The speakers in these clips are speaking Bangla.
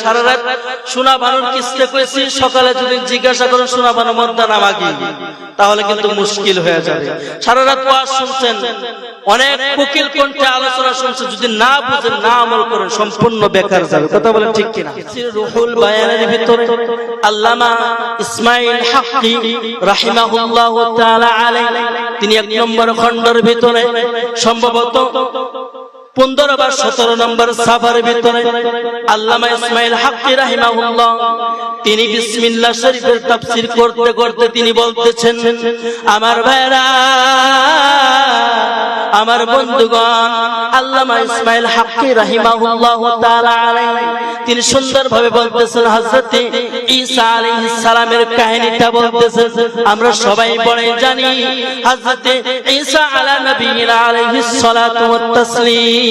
সারা রাত সোনা বানুর কিস্তে করেছি, সকালে যদি জিজ্ঞাসা করো সোনা বানু মর্দা নামা কি, তাহলে কিন্তু মুশকিল হয়ে যাবে। সারা রাত ওয়াজ শুনছেন, অনেক কোকিল কণ্ঠে আলোচনা শুনছেন, যদি না বুঝেন না আমল করেন সম্পূর্ণ বেকার যাবে। কথা বলেন ঠিক কিনা? রুহুল বায়ানের ভিতরে আল্লামা ইসমাইল হাক্কি রাহিমাহুল্লাহু তাআলা আলাইহি, তিনি 1 নম্বর খণ্ডের ভিতরে সম্ভবত 15 বা 17 নম্বর সাফার ভিতরে আল্লামা ইসমাইল হাক্কি রাহিমাহুল্লাহ তিনি বিসমিল্লাহ শরীফের তাফসীর করতে করতে তিনি বলতেছেন, আমার ভাইরা, আমার বন্ধুগণ, আল্লামা ইসমাইল হাক্কি রাহিমাহুল্লাহু তাআলা আলাইহি তিনি সুন্দরভাবে বলতেছেন, হযরত ঈসা আলাইহিস সালামের কাহিনীটা বলতেছেন। আমরা সবাই বড় জানি হযরত ঈসা আলা নবিয়িনা আলাইহিস সালাতু ওয়াত তাসলিম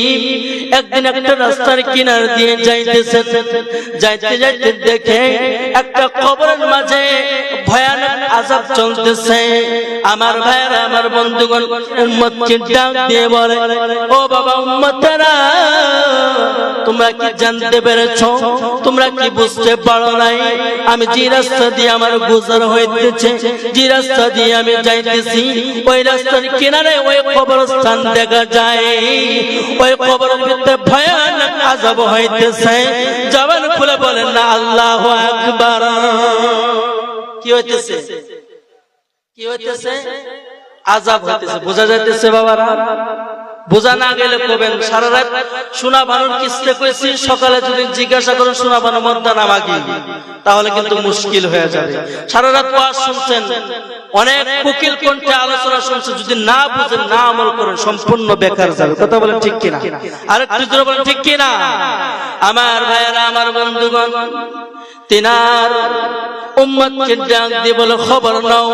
একদিন একটা রাস্তার কিনার দিয়ে যাইতেছেন, যাইতে যাইতে দেখে একটা কবরের মাঝে ভয়ানক আযাব চলতেছে। আমার ভাইরা, আমার বন্ধুগণ, উম্মতকে ডাক দিয়ে বলে, ও বাবা উম্মতেরা, তোমরা কি জানতে পেরেছো? তোমরা কি বুঝতে পারো নাই? আমি যে রাস্তা দিয়ে আমার গুজর হইতেছে, যে রাস্তা দিয়ে আমি যাইতেছি, ওই রাস্তার কিনারে ওই কবরস্থান দেখা যায়। ওই কবরের ভিতরে ভয়ানক আযাব হইতেছে। জবান খুলে বলেন না আল্লাহু আকবার। কি হইতেছে? কি হইতেছে? আযাব হইতেছে। বোঝা যাইতেছে বাবারা? বোঝা না গেলে কবেন সারা রাত সোনা বানুর কিস্তে করেছি, সকালে যদি জিজ্ঞাসা করো সোনা বানু মর্দা নামা কি, তাহলে কিন্তু মুশকিল হয়ে যাবে। সারা রাত ওয়াজ শুনছেন, অনেক কোকিল কণ্ঠে আলোচনা শুনছেন, যদি না বুঝেন না আমল করেন সম্পূর্ণ বেকার যাবে। কথা বলেন ঠিক কিনা? আরেকটু জোরে বলেন ঠিক কিনা? আমার ভাইয়েরা, আমার বন্ধুগণ, তিনার উম্মতকে ডাক দিয়ে বলে, খবর নাও,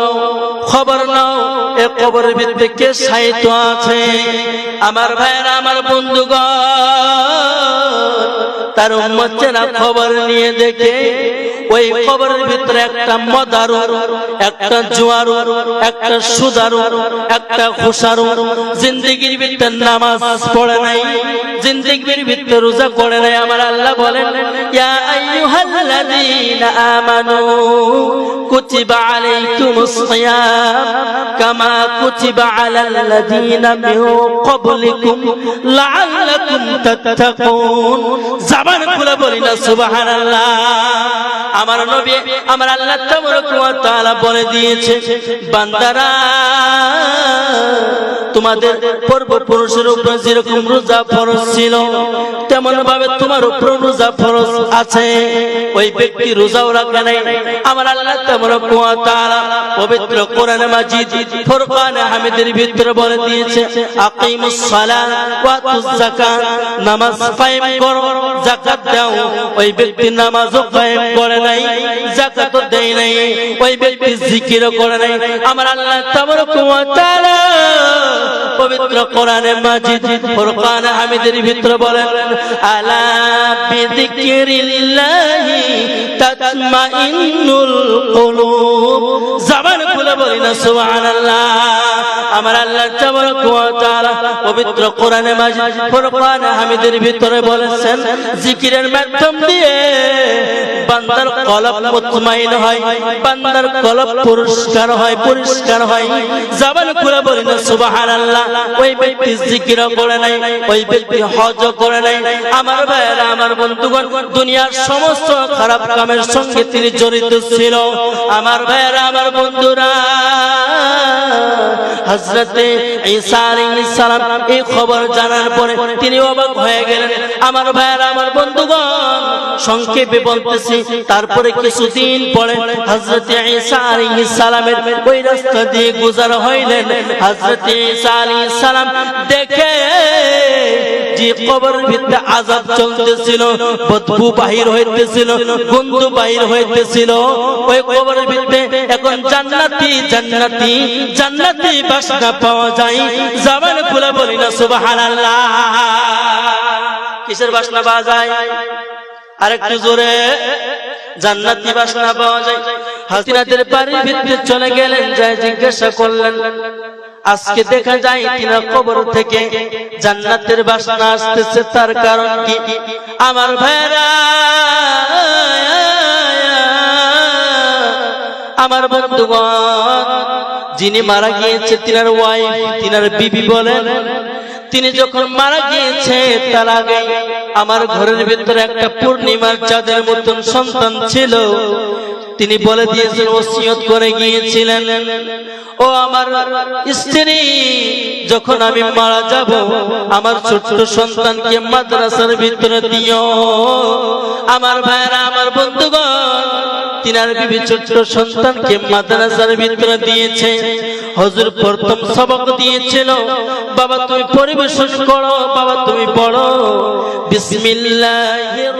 খবর নাও, এ কবরের ভিতরে কে সাইতো আছে। আমার ভাইয়েরা, আমার বন্ধুগণ, তার উম্মতেরা খবর নিয়ে দেখে ওই কবরের ভিতরে একটা মদারু, একটা জুয়ারু, একটা সুদারু, একটা খুশারু, জিন্দেগির ভিতরে নামাজ পড়ে নাই, জিন্দেগির ভিতরে রোজা করে নাই। আমার আল্লাহ বলেন, ইয়া আইয়ুহাল্লাযীনা আমানু কুতিবা আলাইকুমুস সিয়াম কামা কুতিবা আলাল্লাযীনা মিন ক্বাবলিকুম লাআল্লাকুম তাত্তাকুন। জবান খুলে বলি না সুবহানাল্লাহ। আমার নবী, আমার আল্লাহ তাবারাকা ওয়া তাআলা বলে দিয়েছে, বান্দারা, তোমাদের পূর্বপুরুষের উপর যেরকম রোজা ফরজ ছিল, তেমন ভাবে তোমার উপর রোজা ফরজ আছে। ওই ব্যক্তি রোজাও রাখে নাই। আমার আল্লাহ তাবারাকা ওয়া তাআলা পবিত্র কোরআন মাজিদ ফুরকান হামিদের ভিতরে বলে দিয়েছে, আকিমুস সালাত ওয়া আতুজ যাকাত, নামাজ কায়েম করো, যাকাত দাও। ওই ব্যক্তি নামাজও কায়েম করে নাই, যাকাতও দেয় নাই, ওই ব্যক্তি জিকিরও করে নাই। আমার আল্লাহ তাবারাকা ওয়া তাআলা পবিত্র কোরআনে মাজিদ ফুরকান হামিদের ভিতরে বলেন, আলা বিযিকরিল্লাহি তাতমাইন্নুল কুলুব। জবান খুলে বলি না সুবহানাল্লাহ। আমার আল্লাহ তাবারাকা ওয়া তাআলা পবিত্র কোরআনে মাজিদ ফুরকান হামিদের ভিতরে বলেছেন, জিকিরের মাধ্যম দিয়ে বান্দার কলব মুতমাইন হয়, বান্দার কলব পুরস্কার হয়, পরিষ্কার হয়। জবান খুলে বলি না সুবহানাল্লাহ। ওই ব্যক্তি জিকিরও করে নাই, ওই ব্যক্তি হজও করে নাই। আমার ভাইয়েরা, আমার বন্ধুগণ, দুনিয়ার সমস্ত খারাপ কামের সঙ্গে তিনি জড়িত ছিল। আমার ভাইয়েরা, আমার বন্ধুরা, হযরত ঈসা আলাইহিস সালাম এই খবর জানার পরে তিনি অবাক হয়ে গেলেন। আমার ভাইয়েরা, আমার বন্ধুগণ, সংক্ষেপে বলতেছি, তারপরে কিছুদিন পরে হযরত ঈসা আলাইহিস সালামের ওই রাস্তা দিয়ে গুজার হইলেন। হযরত ঈসা আলাইহিস সালাম দেখে যে কবরের ভিতরে আযাব চলতেছিল, বদবু বাহির হইতেছিল, গন্ধ বাহির হইতেছিল, ওই কবরের ভিতরে এখন জান্নাতি জান্নাতি জান্নাতি বাসনা পাওয়া যায়। জবান খুলে বলি না সুবহানাল্লাহ। কিসের বাসনা পাওয়া যায়? আরেকটু জোরে। জান্নাতি বাসনা পাওয়া যায়। হাসিনাদের বাড়ির ভিতরে চলে গেলেন, যায় জিজ্ঞাসা করলেন, আজকে দেখা যায় তিনা কবর থেকে জান্নাতের বাসনা আসতেছে, তার কারণ কি? আমার ভাইরা, আমার বন্ধুগণ, যিনি মারা গিয়েছে তিনার ওয়াইফ, তিনার বিবি বলেন, তিনি যখন মারা গিয়েছে তার আগে আমার ঘরের ভিতরে একটা পূর্ণিমার চাঁদের মতন সন্তান ছিল। তিনি বলে দিয়েছেন, ওসিয়ত করে গিয়েছিলেন, ও আমার স্ত্রী, যখন আমি মারা যাব আমার ছোট্ট সন্তানকে মাদ্রাসার ভিতরে দিও। আমার ভাইরা, আমার বন্ধুগণ, তিনার বিবি ছোট্ট সন্তানকে মাদ্রাসার ভিতরে দিয়েছে। হুজুর প্রথম সবক দিয়েছিল, বাবা তুমি পরিবেশন করো, বাবা তুমি পড়ো বিসমিল্লাহির